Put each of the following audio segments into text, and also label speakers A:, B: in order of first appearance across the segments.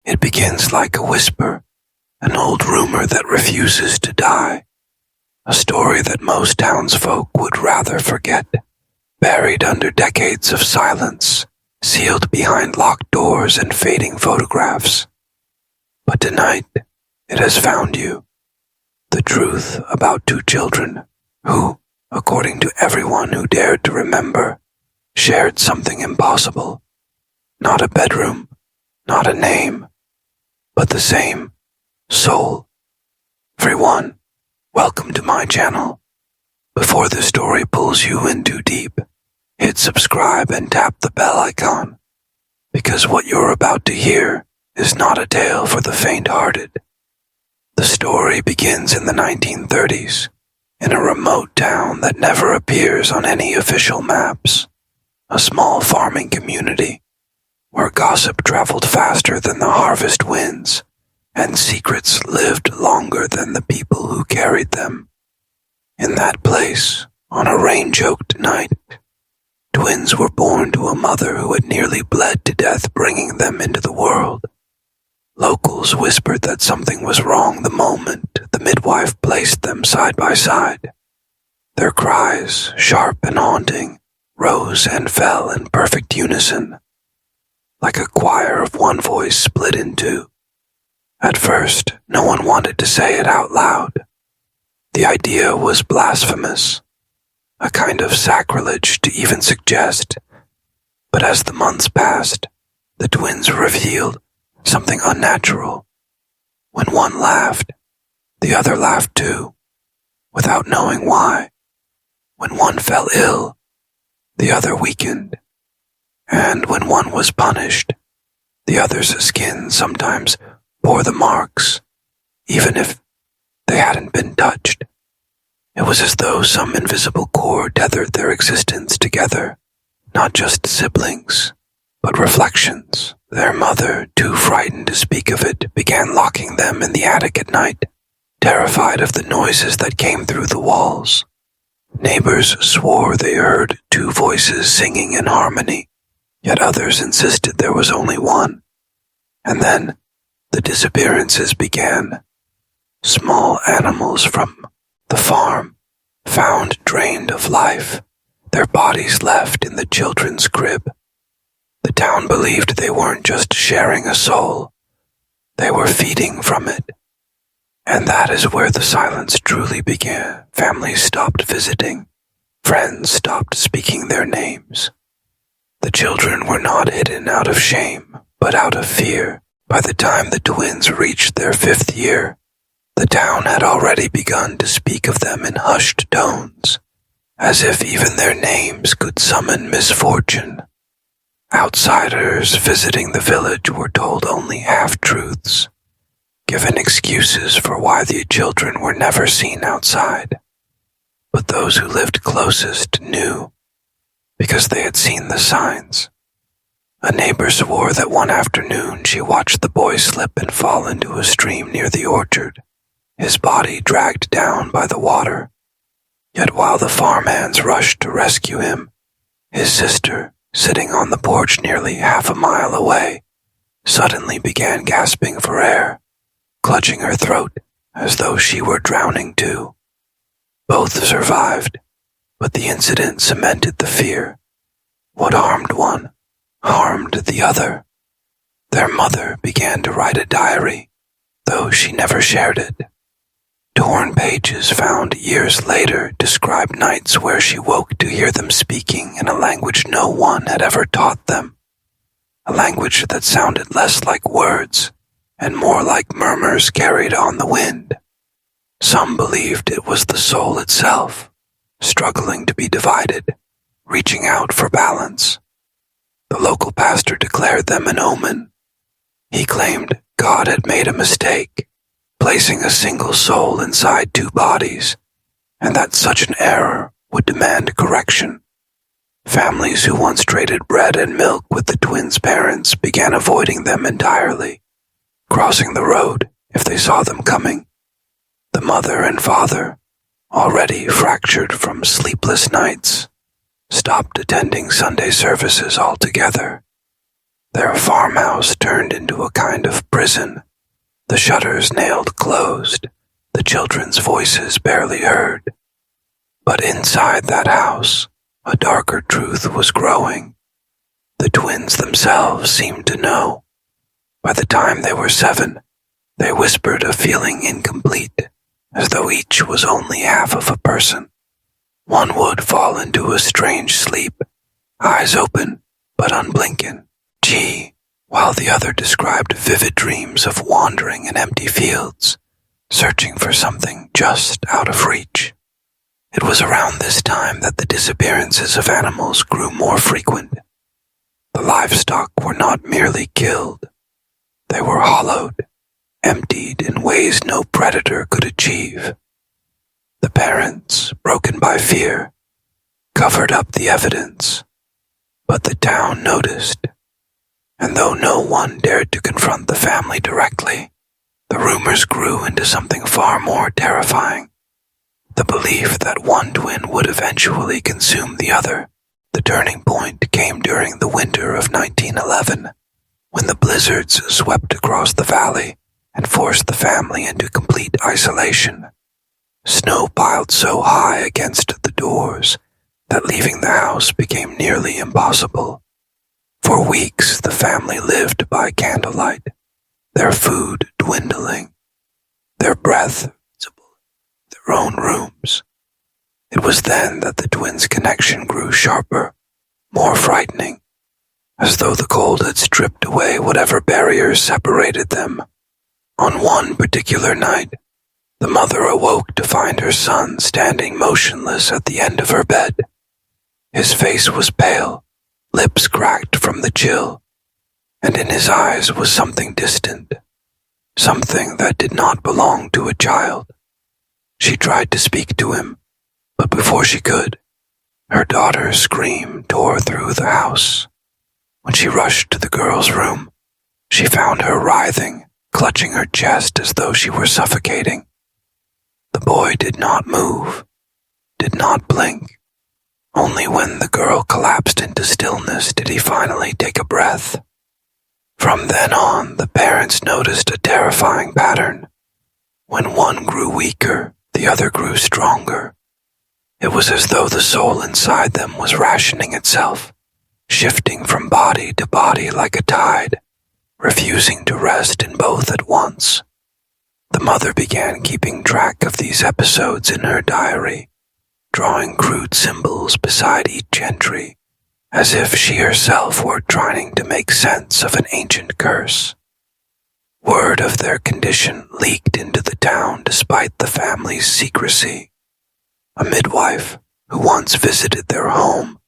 A: It begins like a whisper, an old rumor that refuses to die, a story that most townsfolk would rather forget, buried under decades of silence, sealed behind locked doors and fading photographs. But tonight, it has found you. The truth about two children who, according to everyone who dared to remember, shared something impossible. Not a bedroom, not a name, but the same soul. Everyone, welcome to my channel. Before the story pulls you in too deep, hit subscribe and tap the bell icon, because what you're about to hear is not a tale for the faint-hearted. The story begins in the 1930s, in a remote town that never appears on any official maps, a small farming community where gossip traveled faster than the harvest winds, and secrets lived longer than the people who carried them. In that place, on a rain-choked night, twins were born to a mother who had nearly bled to death bringing them into the world. Locals whispered that something was wrong the moment the midwife placed them side by side. Their cries, sharp and haunting, rose and fell in perfect unison, like a choir of one voice split in two. At first, no one wanted to say it out loud. The idea was blasphemous, a kind of sacrilege to even suggest. But as the months passed, the twins revealed something unnatural. When one laughed, the other laughed too, without knowing why. When one fell ill, the other weakened. And when one was punished, the other's skin sometimes bore the marks, even if they hadn't been touched. It was as though some invisible cord tethered their existence together, not just siblings, but reflections. Their mother, too frightened to speak of it, began locking them in the attic at night, terrified of the noises that came through the walls. Neighbors swore they heard two voices singing in harmony, yet others insisted there was only one. And then the disappearances began. Small animals from the farm, found drained of life, their bodies left in the children's crib. The town believed they weren't just sharing a soul, they were feeding from it. And that is where the silence truly began. Families stopped visiting, friends stopped speaking their names. The children were not hidden out of shame, but out of fear. By the time the twins reached their 5th year, the town had already begun to speak of them in hushed tones, as if even their names could summon misfortune. Outsiders visiting the village were told only half-truths, given excuses for why the children were never seen outside. But those who lived closest knew, because they had seen the signs. A neighbor swore that one afternoon she watched the boy slip and fall into a stream near the orchard, his body dragged down by the water. Yet while the farmhands rushed to rescue him, his sister, sitting on the porch nearly half a mile away, suddenly began gasping for air, clutching her throat as though she were drowning too. Both survived, but the incident cemented the fear. What harmed one harmed the other. Their mother began to write a diary, though she never shared it. Torn pages found years later describe nights where she woke to hear them speaking in a language no one had ever taught them, a language that sounded less like words and more like murmurs carried on the wind. Some believed it was the soul itself, struggling to be divided, reaching out for balance. The local pastor declared them an omen. He claimed God had made a mistake, placing a single soul inside two bodies, and that such an error would demand correction. Families who once traded bread and milk with the twins' parents began avoiding them entirely, crossing the road if they saw them coming. The mother and father, already fractured from sleepless nights, stopped attending Sunday services altogether. Their farmhouse turned into a kind of prison, the shutters nailed closed, the children's voices barely heard. But inside that house, a darker truth was growing. The twins themselves seemed to know. By the time they were 7, they whispered of feeling incomplete, as though each was only half of a person. One would fall into a strange sleep, eyes open but unblinking, while the other described vivid dreams of wandering in empty fields, searching for something just out of reach. It was around this time that the disappearances of animals grew more frequent. The livestock were not merely killed. They were hollowed, emptied in ways no predator could achieve. The parents, broken by fear, covered up the evidence, but the town noticed, and though no one dared to confront the family directly, the rumors grew into something far more terrifying. The belief that one twin would eventually consume the other. The turning point came during the winter of 1911, when the blizzards swept across the valley and forced the family into complete isolation. Snow piled so high against the doors that leaving the house became nearly impossible. For weeks the family lived by candlelight, their food dwindling, their breath visible in their own rooms. It was then that the twins' connection grew sharper, more frightening, as though the cold had stripped away whatever barriers separated them. On one particular night, the mother awoke to find her son standing motionless at the end of her bed. His face was pale, lips cracked from the chill, and in his eyes was something distant, something that did not belong to a child. She tried to speak to him, but before she could, her daughter's scream tore through the house. When she rushed to the girl's room, she found her writhing, clutching her chest as though she were suffocating. The boy did not move, did not blink. Only when the girl collapsed into stillness did he finally take a breath. From then on, the parents noticed a terrifying pattern. When one grew weaker, the other grew stronger. It was as though the soul inside them was rationing itself, shifting from body to body like a tide, refusing to rest in both at once. The mother began keeping track of these episodes in her diary, drawing crude symbols beside each entry, as if she herself were trying to make sense of an ancient curse. Word of their condition leaked into the town despite the family's secrecy. A midwife, who once visited their home,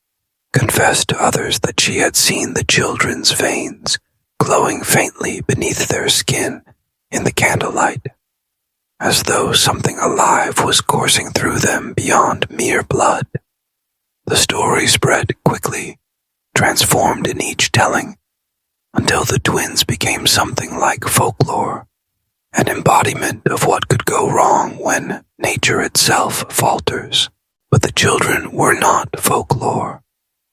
A: confessed to others that she had seen the children's veins glowing faintly beneath their skin in the candlelight, as though something alive was coursing through them beyond mere blood. The story spread quickly, transformed in each telling, until the twins became something like folklore, an embodiment of what could go wrong when nature itself falters. But the children were not folklore.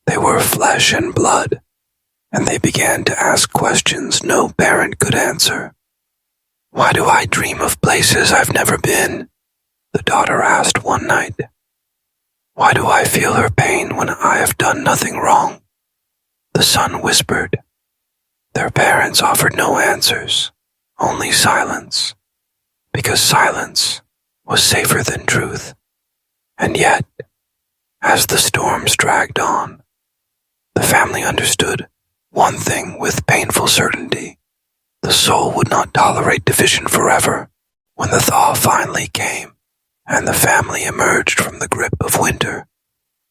A: They were flesh and blood, and they began to ask questions no parent could answer. "Why do I dream of places I've never been?" the daughter asked one night. "Why do I feel her pain when I have done nothing wrong?" the son whispered. Their parents offered no answers, only silence, because silence was safer than truth. And yet, as the storms dragged on, the family understood one thing with painful certainty. The soul would not tolerate division forever. When the thaw finally came, and the family emerged from the grip of winter,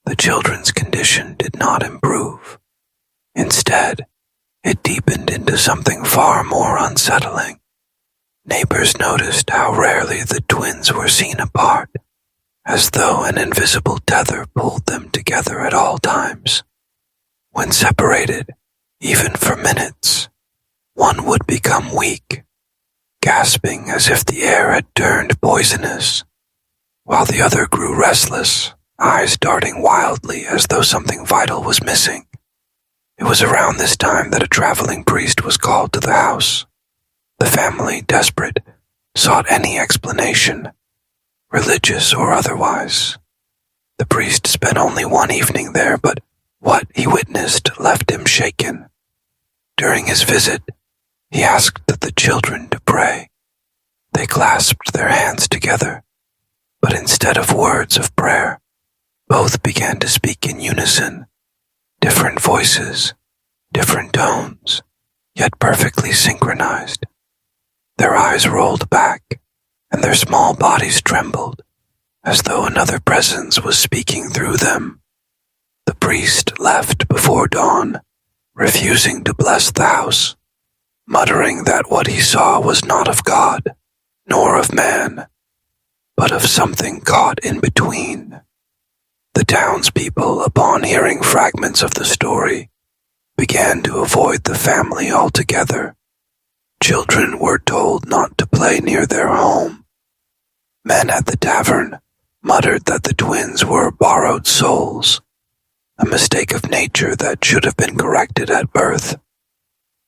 A: the children's condition did not improve. Instead, it deepened into something far more unsettling. Neighbors noticed how rarely the twins were seen apart, as though an invisible tether pulled them together at all times. When separated, even for minutes, one would become weak, gasping as if the air had turned poisonous, while the other grew restless, eyes darting wildly as though something vital was missing. It was around this time that a traveling priest was called to the house. The family, desperate, sought any explanation, religious or otherwise. The priest spent only one evening there, but what he witnessed left him shaken. During his visit, he asked the children to pray. They clasped their hands together, but instead of words of prayer, both began to speak in unison, different voices, different tones, yet perfectly synchronized. Their eyes rolled back, and their small bodies trembled, as though another presence was speaking through them. The priest left before dawn, refusing to bless the house, muttering that what he saw was not of God, nor of man, but of something caught in between. The townspeople, upon hearing fragments of the story, began to avoid the family altogether. Children were told not to play near their home. Men at the tavern muttered that the twins were borrowed souls, a mistake of nature that should have been corrected at birth.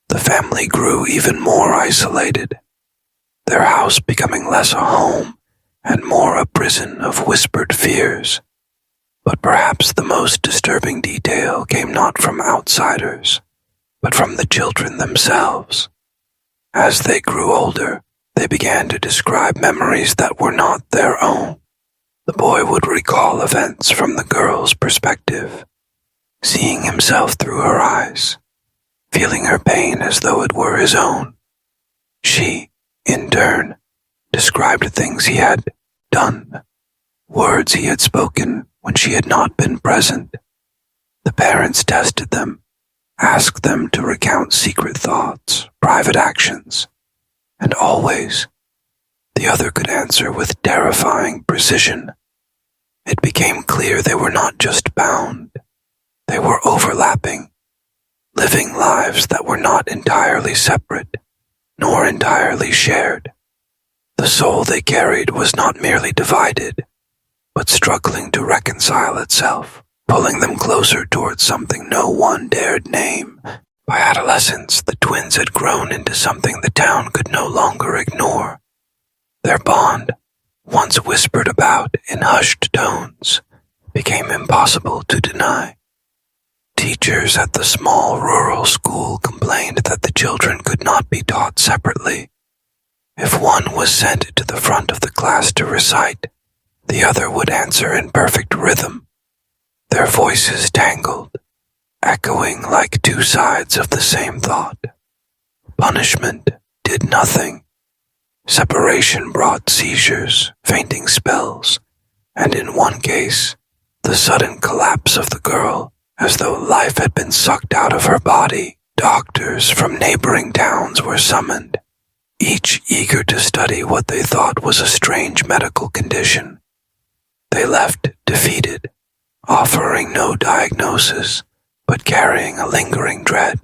A: The family grew even more isolated, their house becoming less a home and more a prison of whispered fears. But perhaps the most disturbing detail came not from outsiders, but from the children themselves. As they grew older, they began to describe memories that were not their own. The boy would recall events from the girl's perspective, seeing himself through her eyes, feeling her pain as though it were his own. She, in turn, described things he had done, words he had spoken when she had not been present. The parents tested them, asked them to recount secret thoughts, private actions, and always the other could answer with terrifying precision. It became clear they were not just bound, they were overlapping, living lives that were not entirely separate, nor entirely shared. The soul they carried was not merely divided, but struggling to reconcile itself, pulling them closer towards something no one dared name. By adolescence, the twins had grown into something the town could no longer ignore. Their bond, once whispered about in hushed tones, became impossible to deny. Teachers at the small rural school complained that the children could not be taught separately. If one was sent to the front of the class to recite, the other would answer in perfect rhythm, their voices tangled, echoing like two sides of the same thought. Punishment did nothing. Separation brought seizures, fainting spells, and in one case, the sudden collapse of the girl, as though life had been sucked out of her body. Doctors from neighboring towns were summoned, each eager to study what they thought was a strange medical condition. They left defeated, offering no diagnosis, but carrying a lingering dread.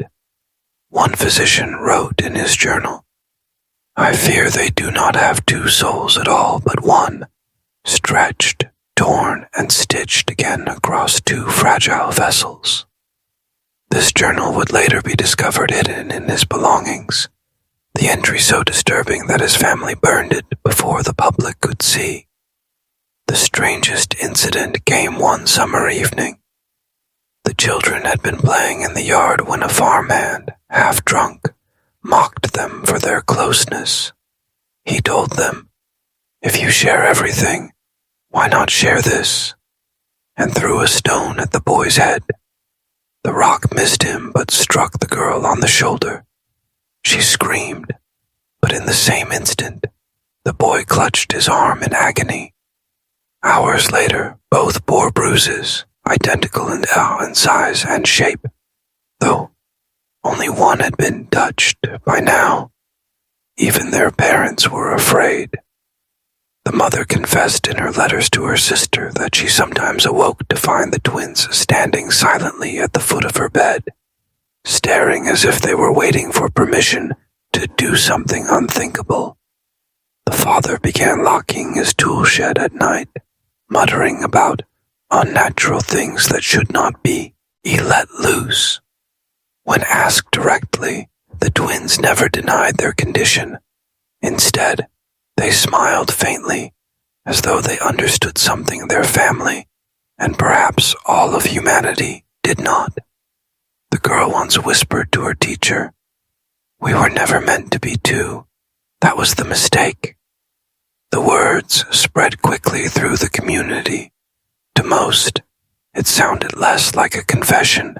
A: One physician wrote in his journal, "I fear they do not have two souls at all, but one, stretched, torn, and stitched again across two fragile vessels." This journal would later be discovered hidden in his belongings, the entry so disturbing that his family burned it before the public could see. The strangest incident came one summer evening. The children had been playing in the yard when a farmhand, half drunk, mocked them for their closeness. He told them, "If you share everything, why not share this?" and threw a stone at the boy's head. The rock missed him but struck the girl on the shoulder. She screamed, but in the same instant, the boy clutched his arm in agony. Hours later, both bore bruises, identical in size and shape, though only one had been touched by now. Even their parents were afraid. The mother confessed in her letters to her sister that she sometimes awoke to find the twins standing silently at the foot of her bed, staring as if they were waiting for permission to do something unthinkable. The father began locking his tool shed at night, muttering about unnatural things that should not be let loose. When asked directly, the twins never denied their condition. Instead, they smiled faintly, as though they understood something their family, and perhaps all of humanity, did not. The girl once whispered to her teacher, "We were never meant to be two. That was the mistake." The words spread quickly through the community. To most, it sounded less like a confession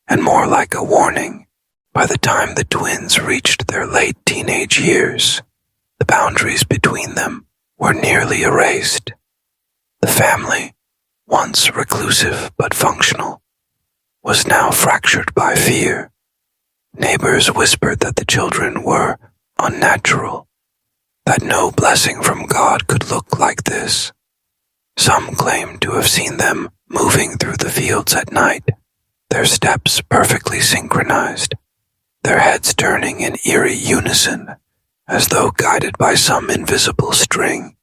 A: and more like a warning. By the time the twins reached their late teenage years, the boundaries between them were nearly erased. The family, once reclusive but functional, was now fractured by fear. Neighbors whispered that the children were unnatural, that no blessing from God could look like this. Some claimed to have seen them moving through the fields at night, their steps perfectly synchronized, their heads turning in eerie unison, as though guided by some invisible string.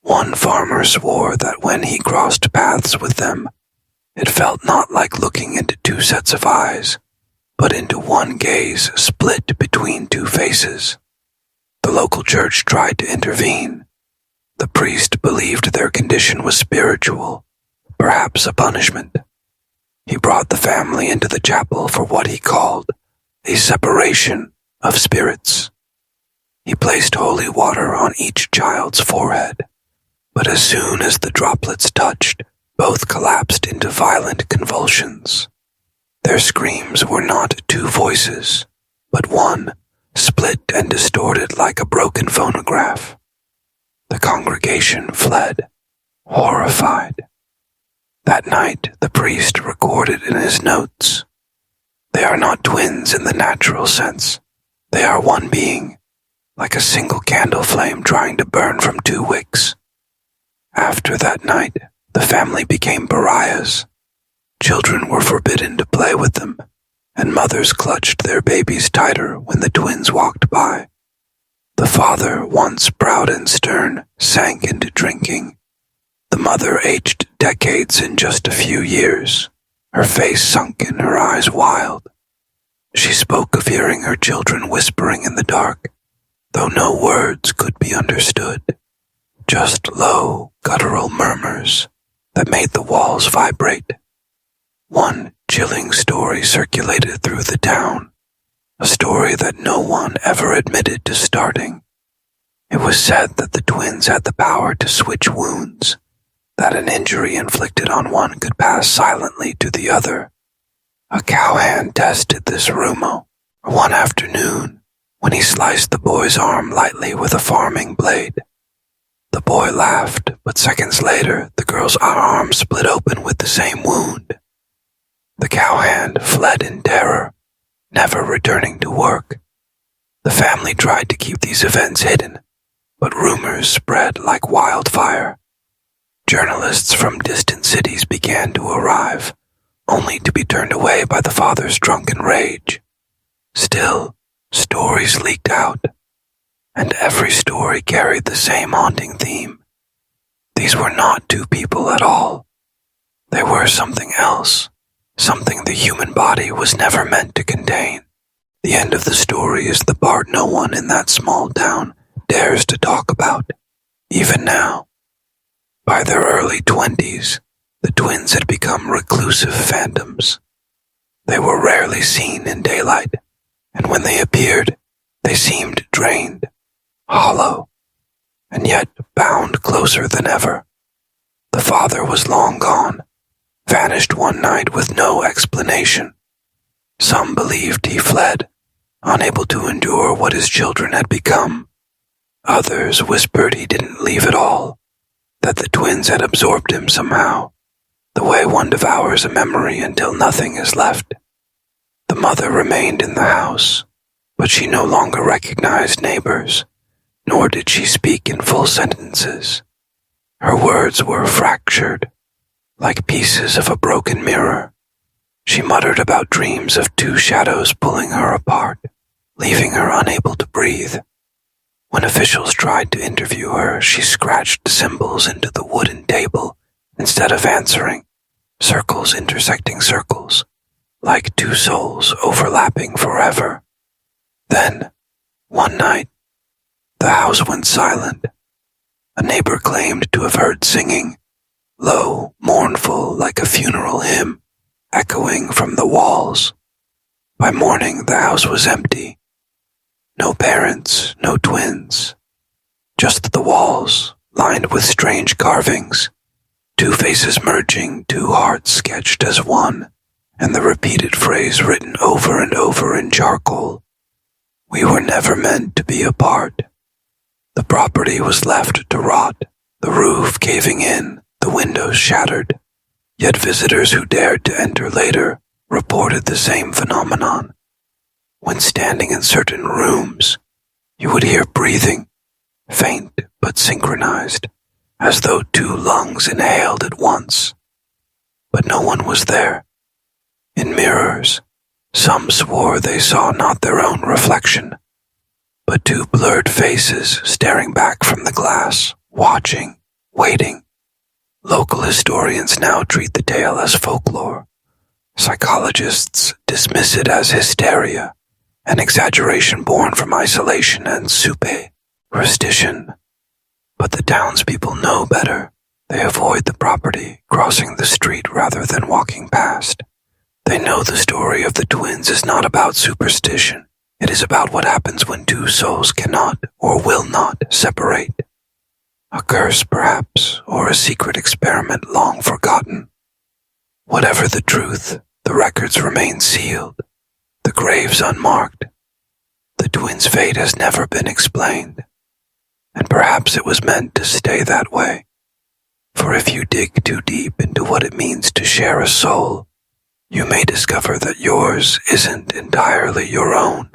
A: One farmer swore that when he crossed paths with them, it felt not like looking into two sets of eyes, but into one gaze split between two faces. The local church tried to intervene. The priest believed their condition was spiritual, perhaps a punishment. He brought the family into the chapel for what he called a separation of spirits. He placed holy water on each child's forehead, but as soon as the droplets touched, both collapsed into violent convulsions. Their screams were not two voices, but one, split and distorted like a broken phonograph. The congregation fled, horrified. That night, the priest recorded in his notes, "They are not twins in the natural sense. They are one being, like a single candle flame trying to burn from two wicks." After that night, the family became pariahs. Children were forbidden to play with them, and mothers clutched their babies tighter when the twins walked by. The father, once proud and stern, sank into drinking. The mother aged decades in just a few years, her face sunken, her eyes wild. She spoke of hearing her children whispering in the dark, though no words could be understood, just low, guttural murmurs that made the walls vibrate. One chilling story circulated through the town, a story that no one ever admitted to starting. It was said that the twins had the power to switch wounds, that an injury inflicted on one could pass silently to the other. A cowhand tested this rumor one afternoon when he sliced the boy's arm lightly with a farming blade. The boy laughed, but seconds later the girl's arm split open with the same wound. The cowhand fled in terror, never returning to work. The family tried to keep these events hidden, but rumors spread like wildfire. Journalists from distant cities began to arrive, only to be turned away by the father's drunken rage. Still, stories leaked out, and every story carried the same haunting theme. These were not two people at all. They were something else, something the human body was never meant to contain. The end of the story is the part no one in that small town dares to talk about, even now. By their early 20s, the twins had become reclusive phantoms. They were rarely seen in daylight, and when they appeared, they seemed drained, hollow, and yet bound closer than ever. The father was long gone, vanished one night with no explanation. Some believed he fled, unable to endure what his children had become. Others whispered he didn't leave at all, that the twins had absorbed him somehow, the way one devours a memory until nothing is left. The mother remained in the house, but she no longer recognized neighbors, nor did she speak in full sentences. Her words were fractured, like pieces of a broken mirror. She muttered about dreams of two shadows pulling her apart, leaving her unable to breathe. When officials tried to interview her, she scratched symbols into the wooden table instead of answering, circles intersecting circles, like two souls overlapping forever. Then, one night, the house went silent. A neighbor claimed to have heard singing, low, mournful like a funeral hymn, echoing from the walls. By morning, the house was empty. No parents, no twins. Just the walls, lined with strange carvings, two faces merging, two hearts sketched as one, and the repeated phrase written over and over in charcoal. We were never meant to be apart. The property was left to rot, the roof caving in, the windows shattered. Yet visitors who dared to enter later reported the same phenomenon. When standing in certain rooms, you would hear breathing, faint but synchronized, as though two lungs inhaled at once. But no one was there. In mirrors, some swore they saw not their own reflection, but two blurred faces staring back from the glass, watching, waiting. Local historians now treat the tale as folklore. Psychologists dismiss it as hysteria, an exaggeration born from isolation and superstition. But the townspeople know better. They avoid the property, crossing the street rather than walking past. They know the story of the twins is not about superstition. It is about what happens when two souls cannot or will not separate. A curse, perhaps, or a secret experiment long forgotten. Whatever the truth, the records remain sealed, the graves unmarked. The twins' fate has never been explained, and perhaps it was meant to stay that way. For if you dig too deep into what it means to share a soul, you may discover that yours isn't entirely your own.